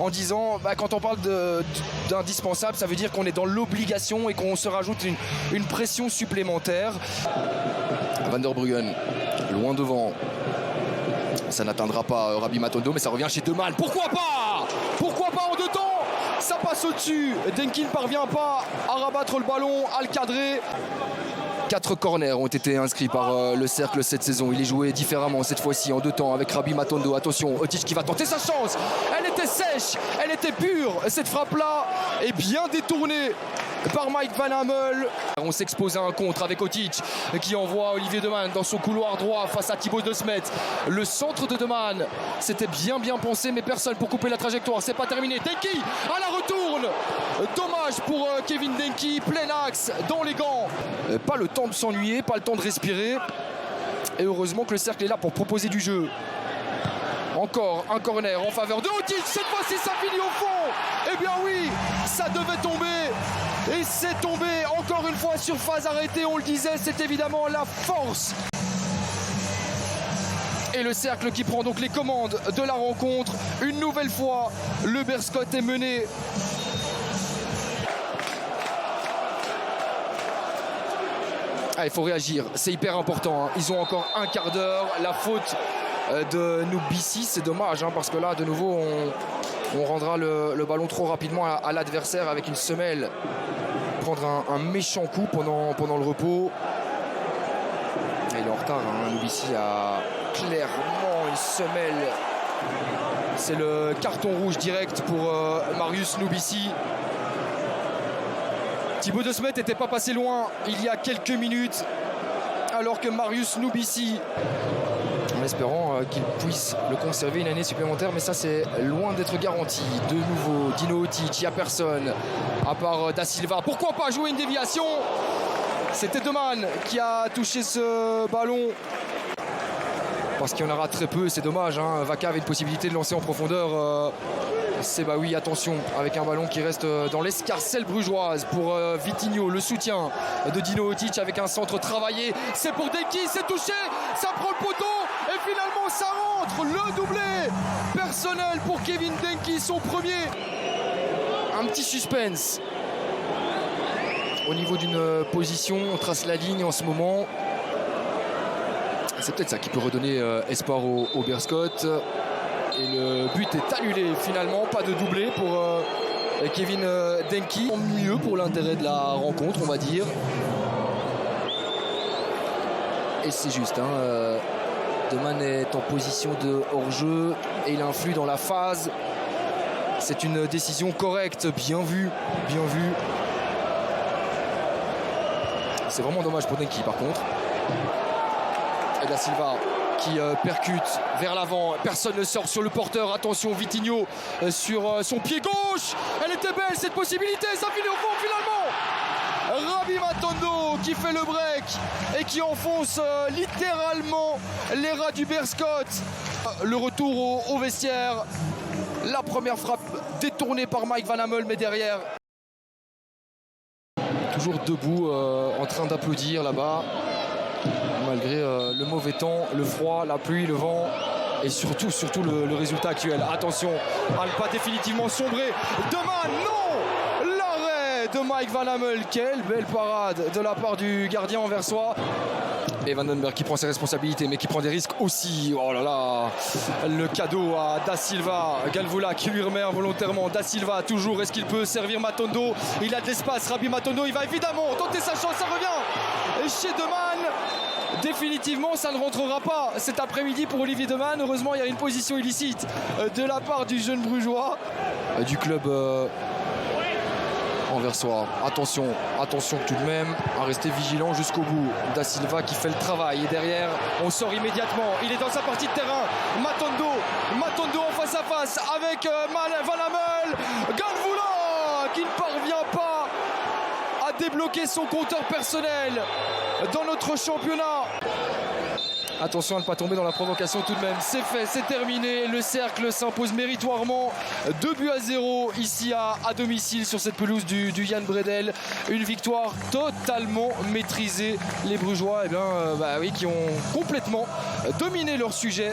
en disant quand on parle d'indispensable, ça veut dire qu'on est dans l'obligation et qu'on se rajoute une pression supplémentaire. Van der Bruggen, loin devant. Ça n'atteindra pas Rabbi Matondo, mais ça revient chez Deman. Pourquoi pas? Pourquoi pas en deux temps? Ça passe au-dessus. Denki ne parvient pas à rabattre le ballon, à le cadrer. 4 corners ont été inscrits par le Cercle cette saison. Il est joué différemment cette fois-ci en deux temps avec Rabbi Matondo. Attention, Otic qui va tenter sa chance. Elle était sèche, elle était pure. Cette frappe-là est bien détournée par Mike Van Hammel. On s'expose à un contre avec Otic qui envoie Olivier Deman dans son couloir droit face à Thibaut De Smet. Le centre de Deman, c'était bien pensé, mais personne pour couper la trajectoire. C'est pas terminé. Denki à la retourne. Dommage pour Kevin Denki, plein axe dans les gants. Pas le temps de s'ennuyer, pas le temps de respirer. Et heureusement que le Cercle est là pour proposer du jeu. Encore un corner en faveur de Otic. Cette fois-ci, ça finit au fond. Eh bien oui, ça devait tomber. Et c'est tombé encore une fois sur phase arrêtée. On le disait, c'est évidemment la force. Et le Cercle qui prend donc les commandes de la rencontre. Une nouvelle fois, le Berscott est mené. Il faut réagir, c'est hyper important. Ils ont encore un quart d'heure. La faute de Noubissi, c'est dommage parce que là, de nouveau, on rendra le ballon trop rapidement à l'adversaire avec une semelle. Prendre un méchant coup pendant le repos. Et il est en retard. Noubissi a clairement une semelle. C'est le carton rouge direct pour Marius Noubissi. Thibaut De Smet n'était pas passé loin il y a quelques minutes, alors que Marius Noubissi, en espérant qu'il puisse le conserver une année supplémentaire, mais ça c'est loin d'être garanti. De nouveau, Dino Otic, il n'y a personne à part Da Silva. Pourquoi pas jouer une déviation? C'était Deman qui a touché ce ballon. Parce qu'il y en aura très peu, c'est dommage. Vaca avait une possibilité de lancer en profondeur. C'est oui, attention, avec un ballon qui reste dans l'escarcelle brugeoise pour Vitinho, le soutien de Dino Otic avec un centre travaillé. C'est pour Denki, c'est touché, ça prend le poteau et finalement ça rentre. Le doublé personnel pour Kevin Denki, son premier. Un petit suspense au niveau d'une position. On trace la ligne en ce moment. C'est peut-être ça qui peut redonner espoir au Berscott. Et le but est annulé finalement, pas de doublé pour Kevin Denki. Mieux pour l'intérêt de la rencontre, on va dire. Et c'est juste, Deman est en position de hors-jeu et il influe dans la phase. C'est une décision correcte, bien vue. C'est vraiment dommage pour Denki par contre. Et Da Silva qui percute vers l'avant, personne ne sort sur le porteur. Attention, Vitinho sur son pied gauche. Elle était belle cette possibilité, ça finit au fond finalement. Rabbi Matondo qui fait le break et qui enfonce littéralement les rats du Berscott. Le retour au vestiaire. La première frappe détournée par Mike Van Hammel, mais derrière toujours debout en train d'applaudir là-bas. Malgré le mauvais temps, le froid, la pluie, le vent et surtout le résultat actuel. Attention à ne pas définitivement sombrer. Deman, non! L'arrêt de Mike Van Hammel. Quelle belle parade de la part du gardien anversois. Et Vandenberg qui prend ses responsabilités mais qui prend des risques aussi. Oh là là, le cadeau à Da Silva. Galvoula qui lui remet involontairement. Da Silva toujours, est-ce qu'il peut servir Matondo? Il a de l'espace, Rabbi Matondo, il va évidemment tenter sa chance, ça revient. Et chez Deman, définitivement ça ne rentrera pas cet après-midi pour Olivier Deman. Heureusement il y a une position illicite de la part du jeune brugeois du club anversois. Attention tout de même à rester vigilant jusqu'au bout. Da Silva qui fait le travail et derrière on sort immédiatement. Il est dans sa partie de terrain. Matondo en face à face avec Van Hammel. Galvoula qui ne parvient pas à débloquer son compteur personnel dans notre championnat. Attention à ne pas tomber dans la provocation tout de même. C'est fait, c'est terminé. Le Cercle s'impose méritoirement 2-0 ici à domicile sur cette pelouse du Jan Bredel. Une victoire totalement maîtrisée. Les Brugeois qui ont complètement dominé leur sujet.